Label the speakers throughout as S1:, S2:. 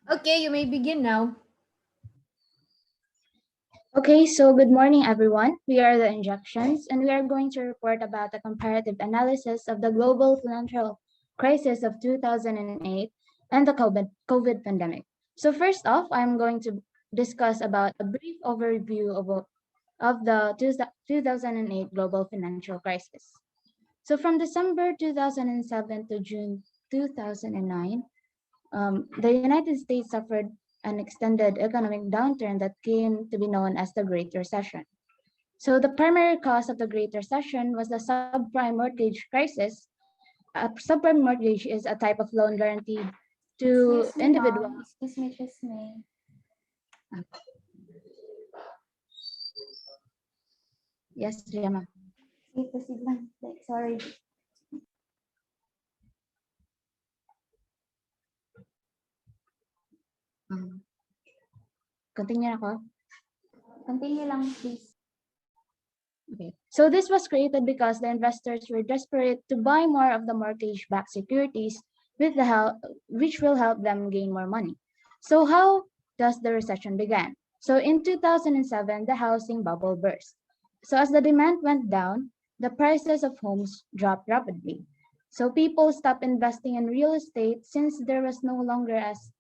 S1: Okay, you may begin now.
S2: Okay, so good morning, everyone. We are the Injections, and we are going to report about a comparative analysis of the global financial crisis of 2008 and the COVID pandemic. So first off, I'm going to discuss about a brief overview of the 2008 global financial crisis. So from December 2007 to June 2009, the United States suffered an extended economic downturn that came to be known as the Great Recession. So the primary cause of the Great Recession was the subprime mortgage crisis. A subprime mortgage is a type of loan guaranteed to
S3: Excuse me,
S2: individuals.
S3: mom. Excuse me.
S2: Yes, Gemma.
S3: Sige, proceed lang. Sorry.
S2: Um, Continue ako.
S3: Continue lang, please.
S2: Okay. So this was created because the investors were desperate to buy more of the mortgage-backed securities which will help them gain more money. So how does the recession begin? So in 2007, the housing bubble burst. So as the demand went down, the prices of homes dropped rapidly. So people stopped investing in real estate since there was no longer as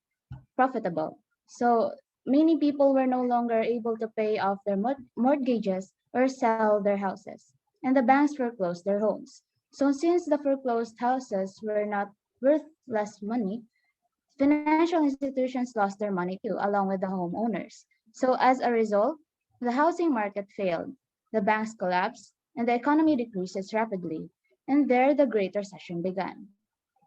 S2: profitable. So many people were no longer able to pay off their mortgages or sell their houses, and the banks foreclosed their homes. So since the foreclosed houses were not worth less money, financial institutions lost their money too, along with the homeowners. So as a result, the housing market failed, the banks collapsed, and the economy decreases rapidly. And there the Great Recession began.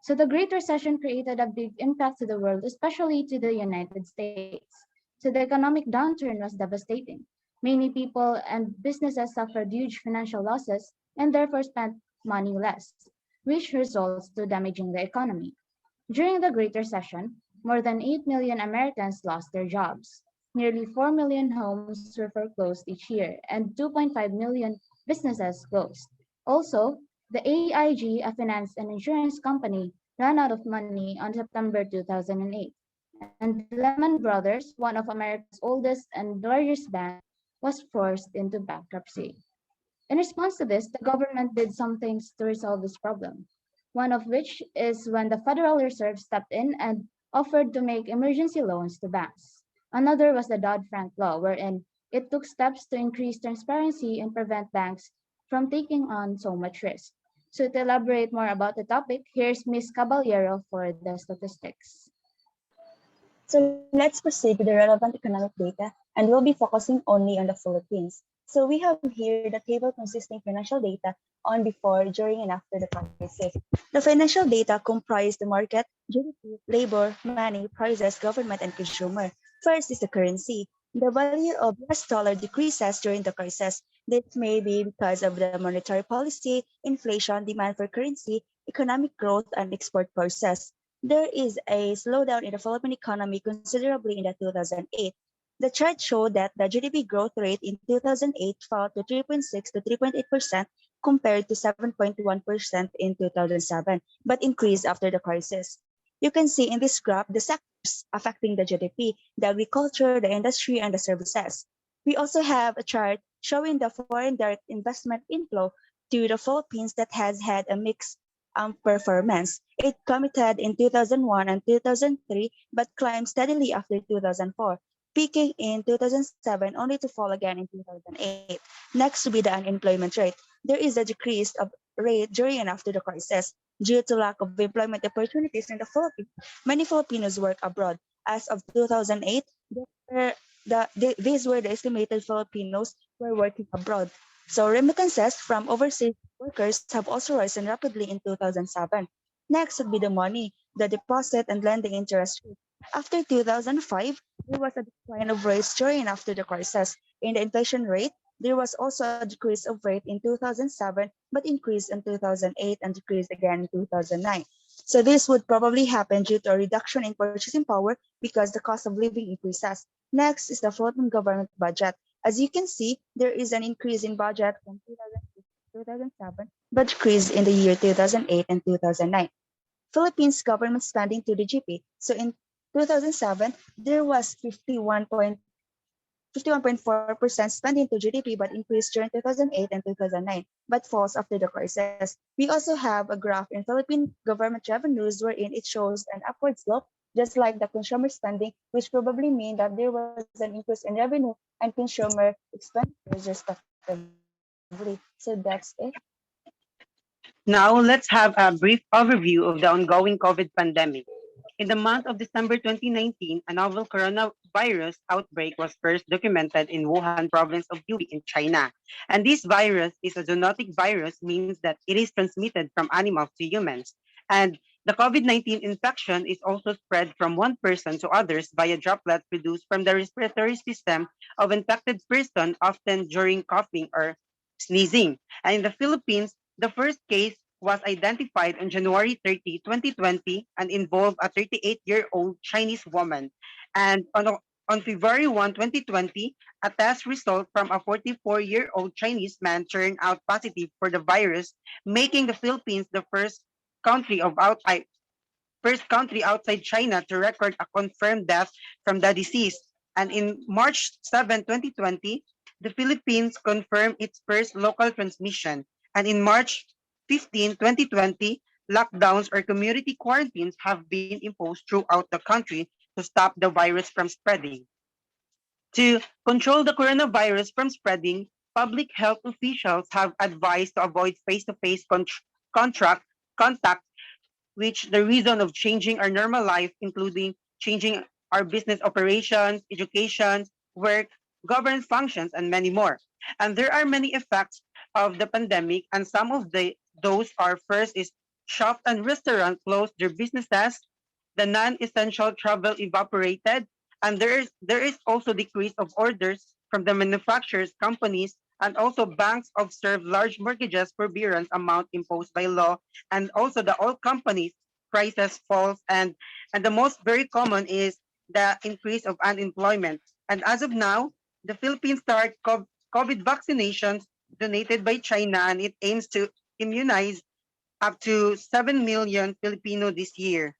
S2: So the Great Recession created a big impact to the world, especially to the United States. So the economic downturn was devastating. Many people and businesses suffered huge financial losses and therefore spent money less, which results to damaging the economy. During the Great Recession, more than 8 million Americans lost their jobs. Nearly 4 million homes were foreclosed each year, and 2.5 million businesses closed. Also, the AIG, a finance and insurance company, ran out of money on September 2008, and Lehman Brothers, one of America's oldest and largest banks, was forced into bankruptcy. In response to this, the government did some things to resolve this problem, one of which is when the Federal Reserve stepped in and offered to make emergency loans to banks. Another was the Dodd-Frank law, wherein it took steps to increase transparency and prevent banks from taking on so much risk. So to elaborate more about the topic, here's Ms. Caballero for the statistics.
S4: So let's proceed to the relevant economic data, and we'll be focusing only on the Philippines. So we have here the table consisting financial data on before, during, and after the crisis. The financial data comprise the market, GDP, labor, money, prices, government, and consumer. First is the currency. The value of US dollar decreases during the crisis. This may be because of the monetary policy, inflation, demand for currency, economic growth, and export process. There is a slowdown in the Philippine economy considerably in the 2008. The chart showed that the GDP growth rate in 2008 fell to 3.6 to 3.8% compared to 7.1% in 2007, but increased after the crisis. You can see in this graph the sectors affecting the GDP, the agriculture, the industry, and the services. We also have a chart showing the foreign direct investment inflow to the Philippines that has had a mixed performance. It committed in 2001 and 2003, but climbed steadily after 2004, peaking in 2007 only to fall again in 2008. Next to be the unemployment rate. There is a decrease of rate during and after the crisis. Due to lack of employment opportunities in the Philippines, many Filipinos work abroad. As of 2008, these were the estimated Filipinos were working abroad. So remittances from overseas workers have also risen rapidly in 2007. Next would be the money, the deposit and lending interest rate. After 2005, there was a decline of rates during and after the crisis. In the inflation rate, there was also a decrease of rate in 2007, but increased in 2008 and decreased again in 2009. So this would probably happen due to a reduction in purchasing power because the cost of living increases. Next is the Philippine government budget. As you can see, there is an increase in budget from 2006 to 2007, but decrease in the year 2008 and 2009. Philippines government spending to the GDP. So in 2007, there was 51.4% spending to GDP, but increased during 2008 and 2009, but falls after the crisis. We also have a graph in Philippine government revenues wherein it shows an upward slope, just like the consumer spending, which probably mean that there was an increase in revenue and consumer expenditures respectively. So that's it.
S1: Now, let's have a brief overview of the ongoing COVID pandemic. In the month of December 2019, a novel coronavirus outbreak was first documented in Wuhan province of Hubei in China. And this virus is a zoonotic virus, means that it is transmitted from animals to humans. And the COVID-19 infection is also spread from one person to others via droplets produced from the respiratory system of infected person, often during coughing or sneezing. And in the Philippines, the first case was identified on January 30, 2020, and involved a 38-year-old Chinese woman. And on February 1, 2020, a test result from a 44-year-old Chinese man turned out positive for the virus, making the Philippines the country of first country outside China to record a confirmed death from the disease. And in March 7, 2020, the Philippines confirmed its first local transmission. And in March 15, 2020, lockdowns or community quarantines have been imposed throughout the country to stop the virus from spreading. To control the coronavirus from spreading, public health officials have advised to avoid face-to-face contract contact, which the reason of changing our normal life, including changing our business operations, education, work, government functions, and many more. And there are many effects of the pandemic, and some of those are: first is shops and restaurants closed their businesses, the non-essential travel evaporated, and there is also decrease of orders from the manufacturers, companies, and also banks observe large mortgages forbearance amount imposed by law, and also the oil companies prices falls, and the most very common is the increase of unemployment. And as of now, the Philippines start COVID vaccinations donated by China, and it aims to immunize up to 7 million Filipino this year.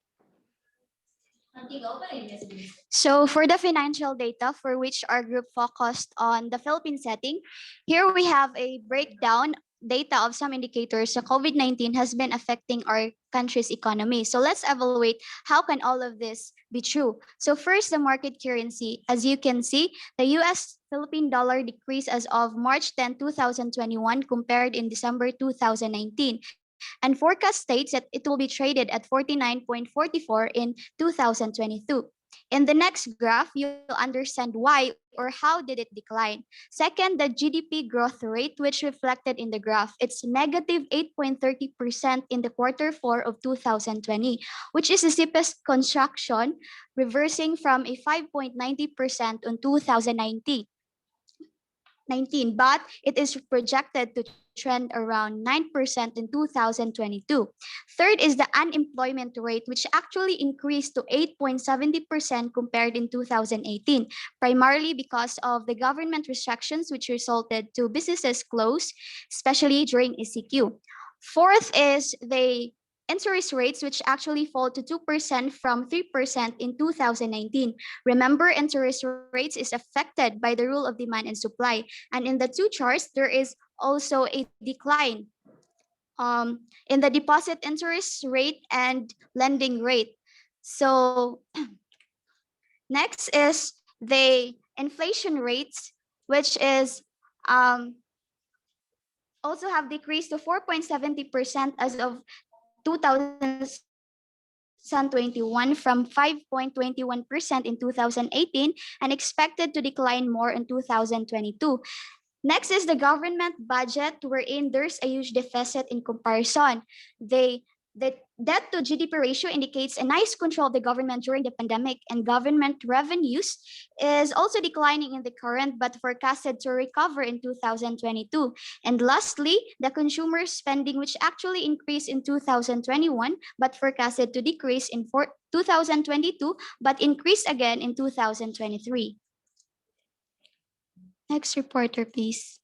S2: So for the financial data for which our group focused on the Philippine setting, here we have a breakdown data of some indicators that COVID-19 has been affecting our country's economy. So let's evaluate how can all of this be true. So first, the market currency. As you can see, the US Philippine dollar decreased as of March 10, 2021 compared in December 2019. And forecast states that it will be traded at 49.44 in 2022. In the next graph, you'll understand why or how did it decline. Second, the GDP growth rate, which reflected in the graph, it's negative 8.30% in the quarter 4 of 2020, which is the steepest contraction, reversing from a 5.90% on 2019. But it is projected to trend around 9% in 2022. Third is the unemployment rate, which actually increased to 8.70% compared in 2018, primarily because of the government restrictions, which resulted to businesses close, especially during ECQ. Fourth is the interest rates, which actually fall to 2% from 3% in 2019. Remember, interest rates is affected by the rule of demand and supply. And in the two charts, there is also a decline in the deposit interest rate and lending rate. So next is the inflation rates, which is also have decreased to 4.70% as of 2021 from 5.21% in 2018 and expected to decline more in 2022. Next is the government budget, wherein there's a huge deficit in comparison. The debt to GDP ratio indicates a nice control of the government during the pandemic, and government revenues is also declining in the current but forecasted to recover in 2022. And lastly, the consumer spending, which actually increased in 2021 but forecasted to decrease in 2022 but increase again in 2023. Next reporter, please.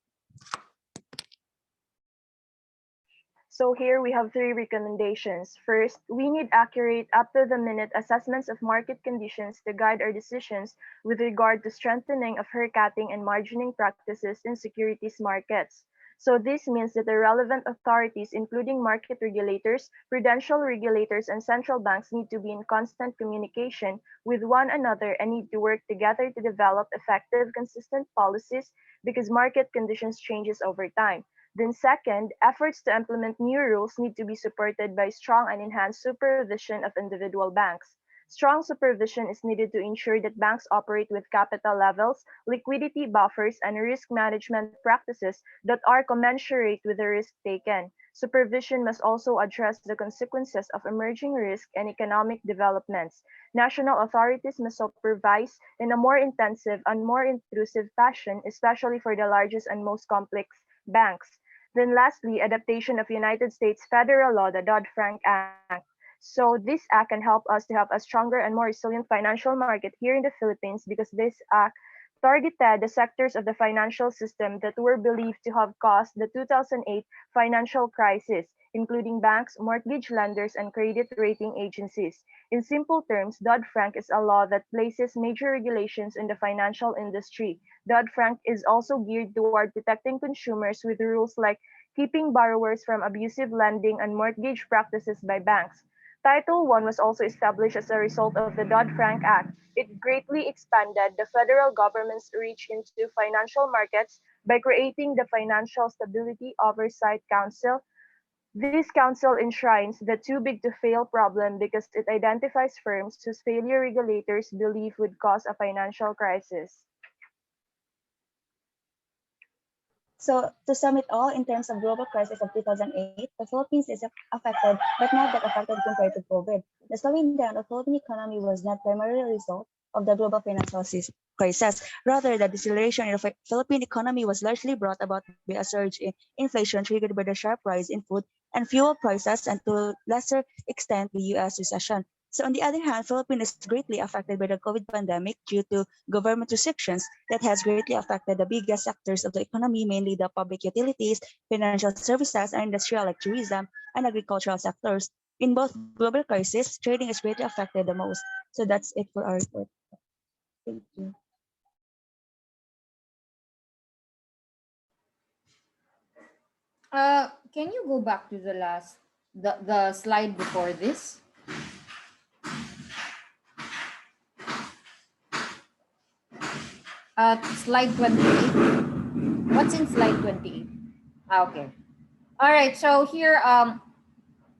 S5: So here we have three recommendations. First, we need accurate, up-to-the-minute assessments of market conditions to guide our decisions with regard to strengthening of haircutting and margining practices in securities markets. So this means that the relevant authorities, including market regulators, prudential regulators, and central banks, need to be in constant communication with one another and need to work together to develop effective, consistent policies because market conditions changes over time. Then second, efforts to implement new rules need to be supported by strong and enhanced supervision of individual banks. Strong supervision is needed to ensure that banks operate with capital levels, liquidity buffers, and risk management practices that are commensurate with the risk taken. Supervision must also address the consequences of emerging risk and economic developments. National authorities must supervise in a more intensive and more intrusive fashion, especially for the largest and most complex banks. Then lastly, adaptation of United States federal law, the Dodd-Frank Act. So this act can help us to have a stronger and more resilient financial market here in the Philippines because this act targeted the sectors of the financial system that were believed to have caused the 2008 financial crisis, including banks, mortgage lenders, and credit rating agencies. In simple terms, Dodd-Frank is a law that places major regulations in the financial industry. Dodd-Frank is also geared toward protecting consumers with rules like keeping borrowers from abusive lending and mortgage practices by banks. Title I was also established as a result of the Dodd-Frank Act. It greatly expanded the federal government's reach into financial markets by creating the Financial Stability Oversight Council. This council enshrines the too big to fail problem because it identifies firms whose failure regulators believe would cause a financial crisis.
S4: So to sum it all, in terms of global crisis of 2008, the Philippines is affected, but not that affected compared to COVID. The slowing down of Philippine economy was not primarily a result of the global financial crisis. Rather, the deceleration in the Philippine economy was largely brought about by a surge in inflation triggered by the sharp rise in food and fuel prices and to a lesser extent the US recession. So on the other hand, Philippines is greatly affected by the COVID pandemic due to government restrictions that has greatly affected the biggest sectors of the economy, mainly the public utilities, financial services, and industrial like tourism and agricultural sectors. In both global crises, trading is greatly affected the most. So that's it for our report. Thank you.
S6: Can you go back to the the slide before this? Slide 28. What's in slide 28? Okay. All right. So here,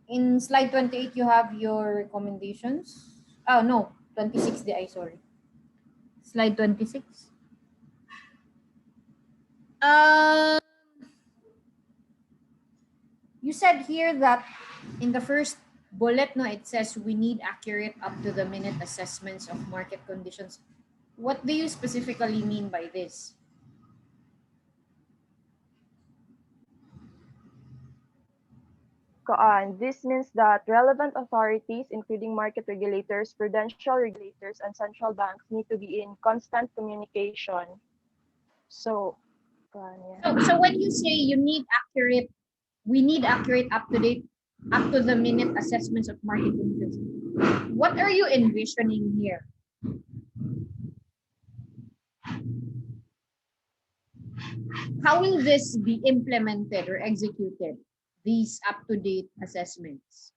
S6: in slide 28, you have your recommendations. Oh, no. 26, sorry. Slide 26. You said here that in the first bullet, no, it says we need accurate up-to-the-minute assessments of market conditions. What do you specifically mean by this?
S5: This means that relevant authorities, including market regulators, prudential regulators, and central banks, need to be in constant communication. So, yeah.
S6: So when you say we need accurate, up-to-the-minute assessments of market conditions, what are you envisioning here? How will this be implemented or executed, these up-to-date assessments?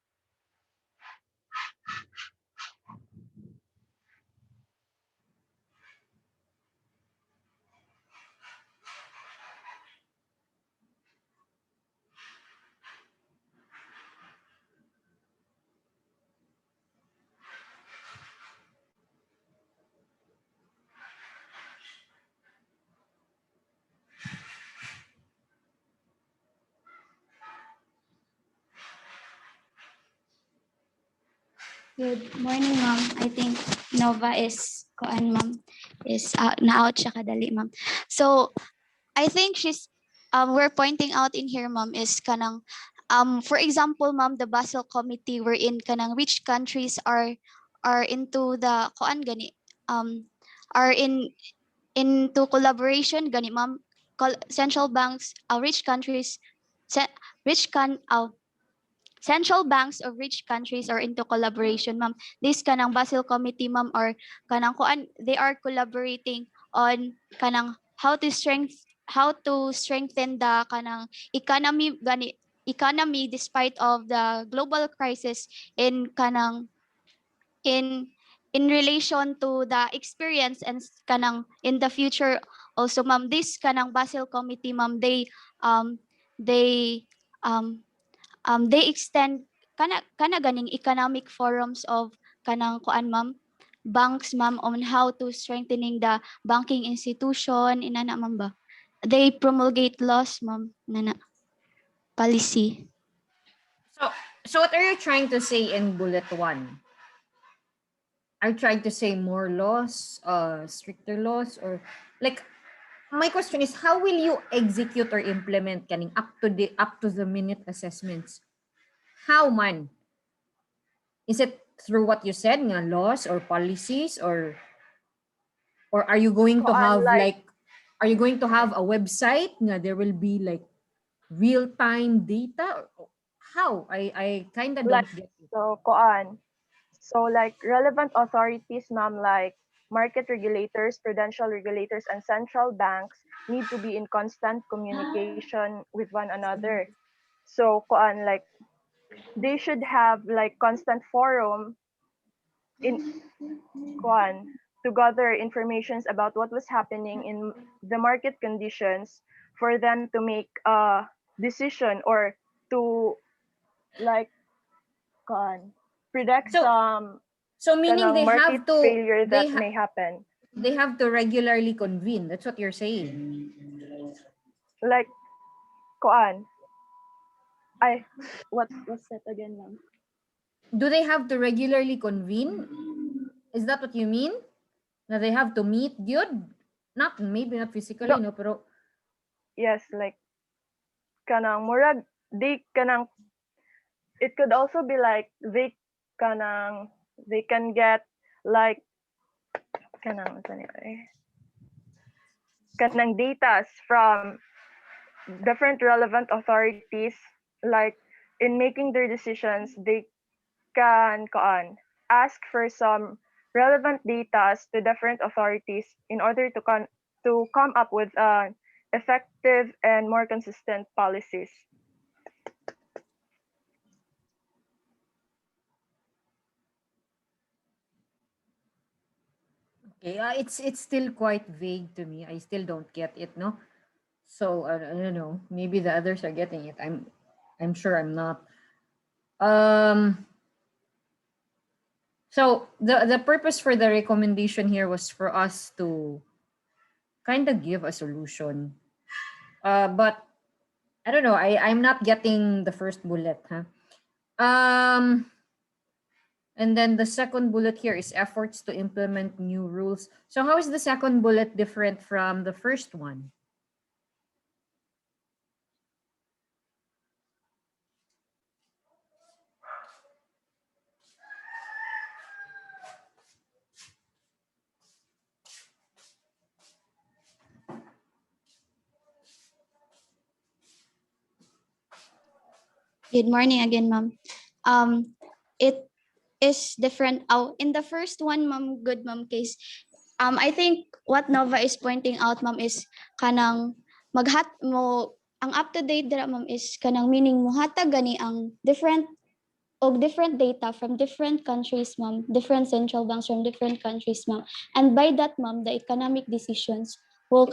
S3: Good morning, ma'am. I think Nova is koan, ma'am, is na-out siya kadali, ma'am. So, I think we're pointing out in here, ma'am, is kanang, for example, ma'am, the Basel Committee wherein kanang which countries are into the koan gani, are into collaboration gani, ma'am, central banks, rich countries, rich can central banks of rich countries or into collaboration, ma'am. This kanang Basel Committee, ma'am, or kanang kuan, they are collaborating on kanang how to strengthen the kanang economy despite of the global crisis in kanang in relation to the experience and kanang in the future also, ma'am. This kanang Basel Committee, ma'am, um they they extend kana ganing economic forums of kanang kuan, ma'am, banks, ma'am, on how to strengthening the banking institution inana, ma'am ba. They promulgate laws, ma'am, inana policy.
S6: So what are you trying to say in bullet 1? Are you trying to say more laws, stricter laws, or like my question is how will you execute or implement kaning up to the minute assessments? How man? Is it through what you said, nga laws or policies, or are you going to
S5: Koan,
S6: have
S5: like,
S6: are you going to have a website nga there will be like real time data? How? I kind of
S5: like,
S6: don't get it.
S5: so, koan. So, like, relevant authorities, ma'am, like market regulators, prudential regulators, and central banks need to be in constant communication with one another. So, koan, like, they should have like constant forum in koan to gather informations about what was happening in the market conditions for them to make a decision or to like koan predict
S6: So
S5: some
S6: so meaning
S5: kanang
S6: they
S5: market
S6: have to
S5: failure that may happen.
S6: they have to regularly convene. That's what you're saying.
S5: Like koan. I what's that again, ma'am?
S6: Do they have to regularly convene? Is that what you mean? Na they have to meet good? Not maybe not physically,
S5: No,
S6: no, pero
S5: yes, like kanang murag they kanang it could also be like kanang they can get like kanang ano ni, kanang datas from different relevant authorities, like in making their decisions they can ask for some relevant data to different authorities in order to come up with effective and more consistent policies.
S6: okay, it's still quite vague to me. I still don't get it, no. So I don't know. Maybe the others are getting it. I'm sure I'm not. Um. So the purpose for the recommendation here was for us to kind of give a solution. But I don't know. I'm not getting the first bullet, huh? Um. And then the second bullet here is efforts to implement new rules. So how is the second bullet different from the first one?
S3: Good morning again, ma'am. It is different. Oh, in the first one, ma'am, good ma'am case. I think what Nova is pointing out, ma'am, is kanang maghat mo ang up to date dira, ma'am, is kanang meaning mo hatag gani ang different data from different countries, ma'am, different central banks from different countries, ma'am. And by that, ma'am, the economic decisions will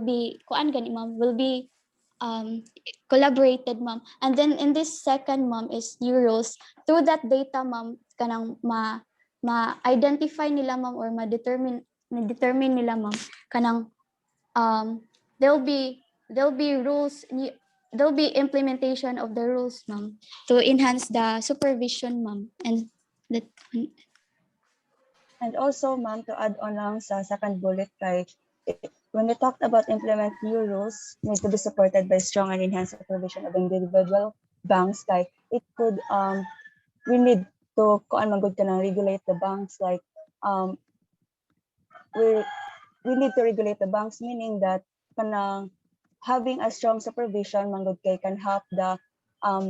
S3: be kuan gani, ma'am, will be um collaborated, ma'am. And then in this second, ma'am, is euros. Through that data, ma'am, kanang ma-identify nila, ma'am, or ma-determine nila, ma'am, kanang um there'll be rules, there'll be implementation of the rules, ma'am, to enhance the supervision, ma'am. And that
S4: And also, ma'am, to add on lang sa second bullet, when we talked about implement new rules need to be supported by strong and enhanced supervision of individual banks, like it could we need to magud ka ng regulate the banks, like we need to regulate the banks, meaning that kanang having a strong supervision manggod kay can help the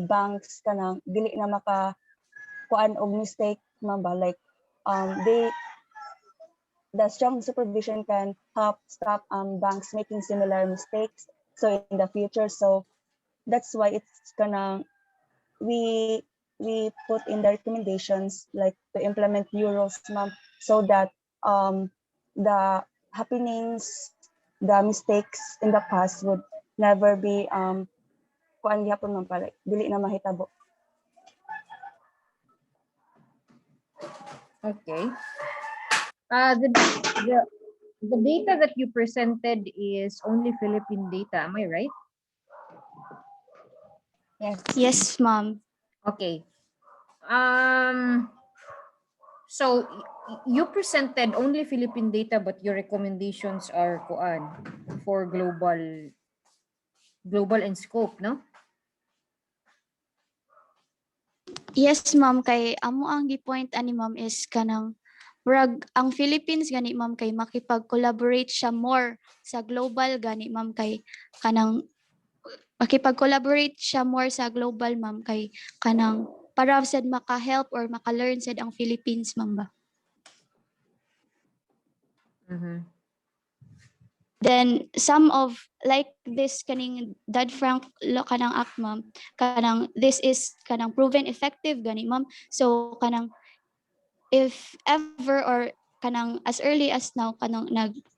S4: banks kanang dili na maka kuan og mistake ma'am ba, like the strong supervision can help stop banks making similar mistakes so in the future. So that's why it's gonna we put in the recommendations like to implement new rules, ma'am, so that the happenings, the mistakes in the past would never be kuan gyapon ma'am pa, like dili na mahitabo.
S6: Okay. The data that you presented is only Philippine data. Am I right?
S4: Yes.
S3: Yes, ma'am.
S6: Okay. So you presented only Philippine data, but your recommendations are kuan for global in scope, no?
S3: Yes, ma'am, kay amo ang gi-point ani ma'am is kanang ang Philippines gani ma'am kay makipag-collaborate siya more sa global gani ma'am kay kanang makipag-collaborate siya more sa global ma'am kay kanang para sad maka-help or maka-learn sad ang Philippines ma'am ba. Then some of like this kaning Dodd-Frank law kanang act ma'am kanang this is kanang proven effective gani ma'am. So kanang if ever or kanang as early as now kanang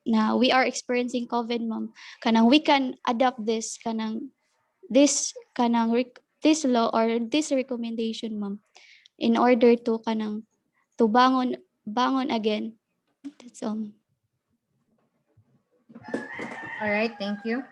S3: na we are experiencing COVID ma'am kanang we can adopt this kanang this this law or this recommendation ma'am in order to kanang to bangon again. That's
S6: All right, thank you.